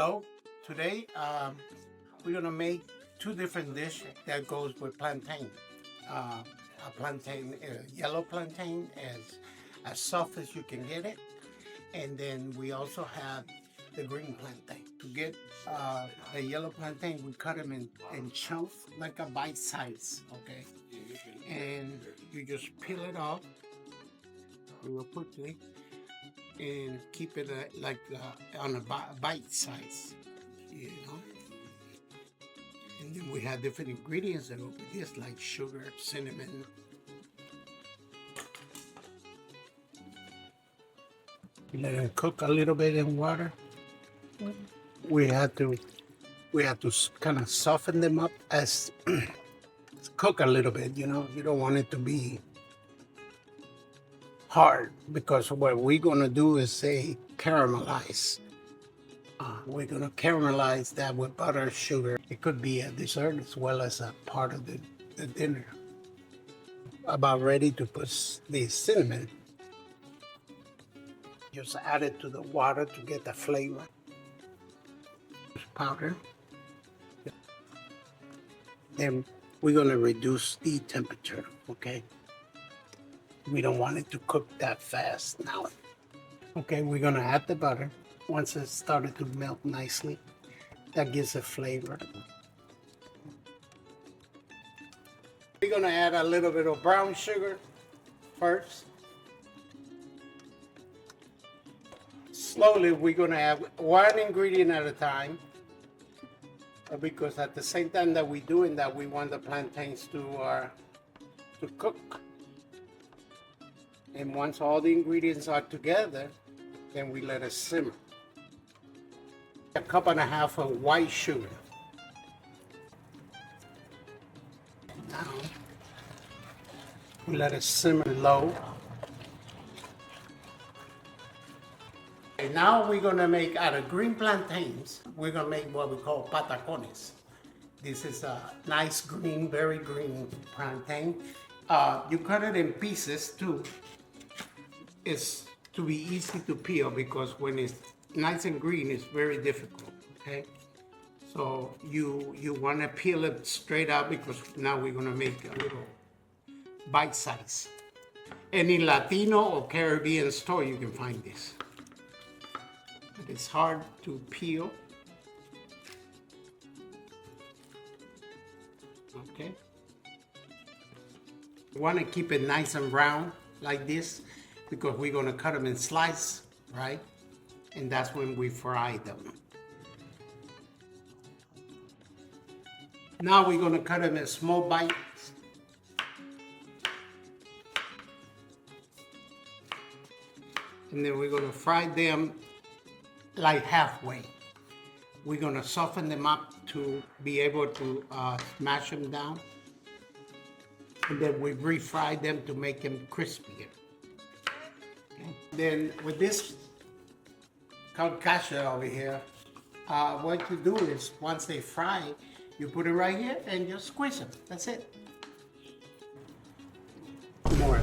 Hello. Today we're gonna make two different dishes that goes with plantain. A plantain, yellow plantain, as soft as you can get it, and then we also have the green plantain. To get the yellow plantain, we cut them in chunks like a bite size, okay? And you just peel it off real quickly and keep it on a bite size, you know. And then we have different ingredients that go with this, like sugar, cinnamon. Let it cook a little bit in water. We have to kind of soften them up as cook a little bit. You know, you don't want it to be hard because what we're gonna do is say caramelize. We're gonna caramelize that with butter, sugar. It could be a dessert as well as a part of the dinner. About ready to put the cinnamon. Just add it to the water to get the flavor. Powder. Then we're gonna reduce the temperature, okay? We don't want it to cook that fast now. Okay, we're gonna add the butter. Once it started to melt nicely, that gives a flavor. We're gonna add a little bit of brown sugar first. Slowly, we're gonna add one ingredient at a time, because at the same time that we're doing that, we want the plantains to cook. And once all the ingredients are together, then we let it simmer. A cup and a half of white sugar. Now, we let it simmer low. And now we're gonna make, out of green plantains, we're gonna make what we call patacones. This is a nice green, very green plantain. You cut it in pieces too. It's to be easy to peel because when it's nice and green, it's very difficult, okay? So you wanna peel it straight out because now we're gonna make a little bite size. Any Latino or Caribbean store, you can find this. But it's hard to peel. Okay. You wanna keep it nice and brown like this because we're gonna cut them in slices, right? And that's when we fry them. Now we're gonna cut them in small bites. And then we're gonna fry them like halfway. We're gonna soften them up to be able to smash them down. And then we refry them to make them crispier. Okay. Then with this Salchicha over here, what you do is once they fry, you put it right here and just squish them. That's it. More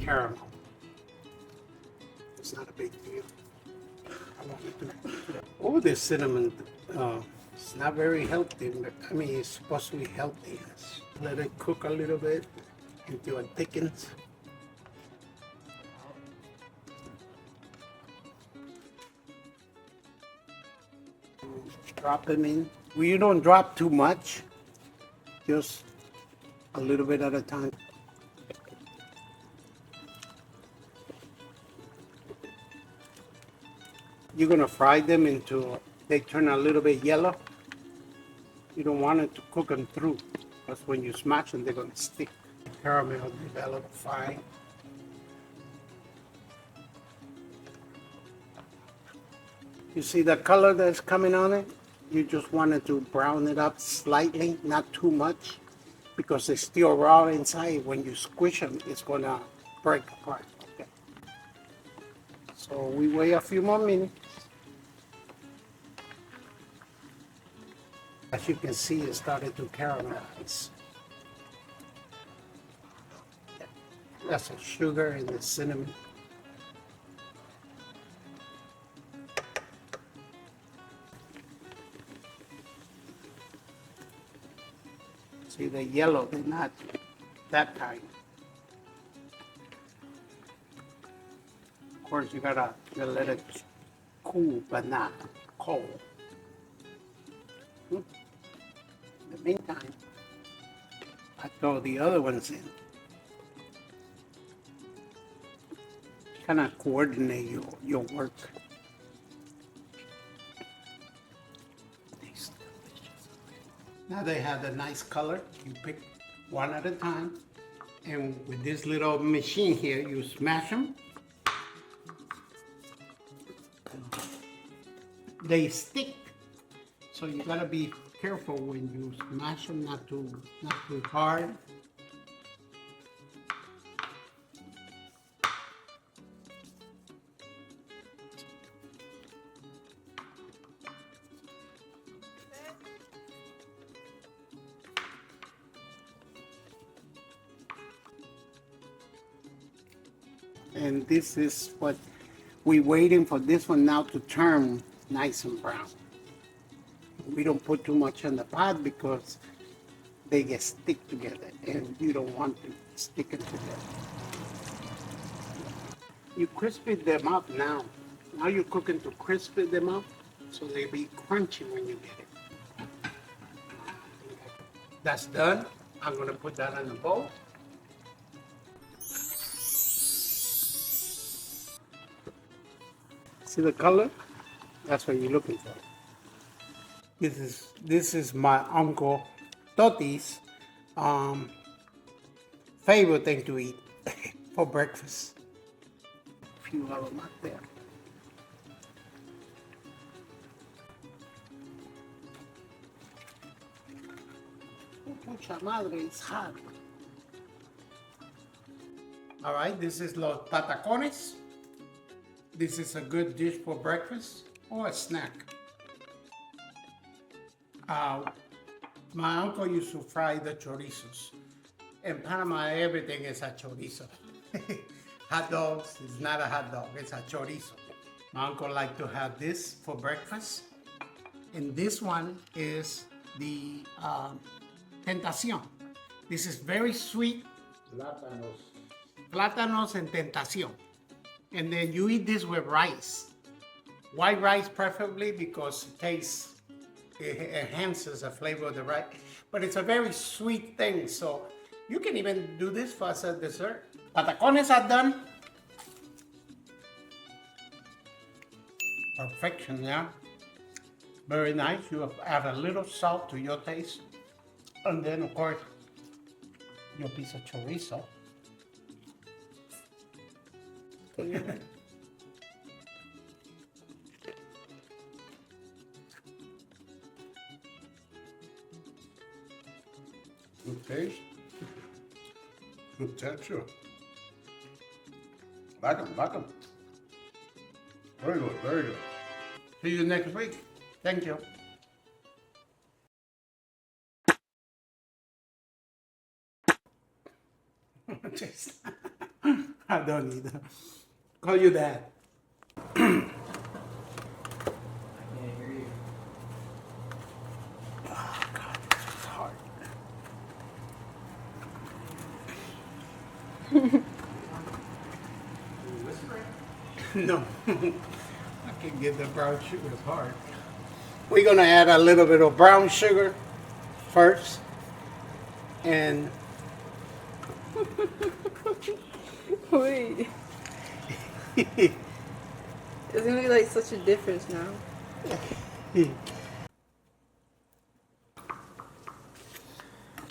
caramel. It's not a big deal. Oh, this cinnamon, it's not very healthy. I mean, it's supposed to be healthy. Let it cook a little bit until it thickens. Drop them in. Well, you don't drop too much, just a little bit at a time. You're gonna fry them until they turn a little bit yellow. You don't want it to cook them through, because when you smash them, they're gonna stick. The caramel develop fine. You see the color that's coming on it? You just wanted to brown it up slightly, not too much, because it's still raw inside. When you squish them, it's gonna break apart. Okay. So we wait a few more minutes. As you can see, it started to caramelize. That's the sugar and the cinnamon. See, the yellow, they're not that kind. Of course, you gotta let it cool, but not cold. In the meantime, I throw the other ones in. Kind of coordinate your work. Now they have the nice color. You pick one at a time. And with this little machine here, you smash them. They stick. So you gotta be careful when you smash them, not too hard. And this is what we're waiting for, this one now to turn nice and brown. We don't put too much in the pot because they get stick together and you don't want to stick it together. You crispy them up now. Now you're cooking to crispy them up so they be crunchy when you get it. That's done. I'm gonna put that in the bowl. See the color? That's what you're looking for. This is my uncle Toti's favorite thing to eat for breakfast. A few of them up there. Mucha madre, it's hot. All right, this is los patacones. This is a good dish for breakfast or a snack. My uncle used to fry the chorizos. In Panama, everything is a chorizo. Hot dogs is not a hot dog, it's a chorizo. My uncle liked to have this for breakfast. And this one is the Tentacion. This is very sweet. Platanos and Tentacion. And then you eat this with rice. White rice preferably because it enhances the flavor of the rice. But it's a very sweet thing, so you can even do this for as a dessert. Patacones are done. Perfection, yeah. Very nice. You add a little salt to your taste. And then, of course, your piece of chorizo. Good taste, good texture. Like them. Very good, very good. See you next week. Thank you. I don't need that. Call you dad. I can't hear you. Oh God, this is hard. Are you whispering? No, I can get the brown sugar apart. We're gonna add a little bit of brown sugar first, and Wait. It's gonna be like such a difference now.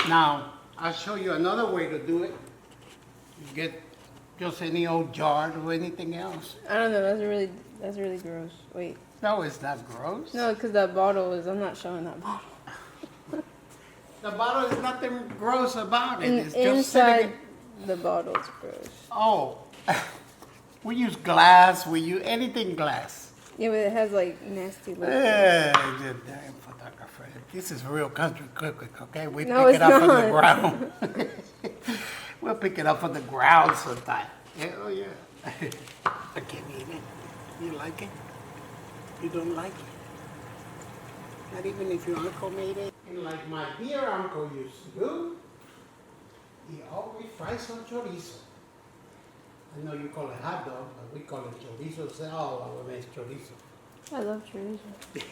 now I'll show you another way to do it. You get just any old jar or anything else. I don't know. That's really gross. Wait. No, it's not gross. No, because that bottle is. I'm not showing that bottle. The bottle is nothing gross about it. It's just Inside sitting in... the bottle's gross. Oh, we use glass. We use anything glass. Yeah, but it has like nasty liquid. Damn photographer. This is real country cooking, okay? We No, pick it it's up from the not. ground. We'll pick it up from the ground sometime. Yeah, oh yeah. I can't eat it. You like it? You don't like it? Not even if your uncle made it. And like my dear uncle used to do, he always fries some chorizo. I know you call it hot dog, but we call it chorizo. Say, oh, I will make chorizo. I love chorizo.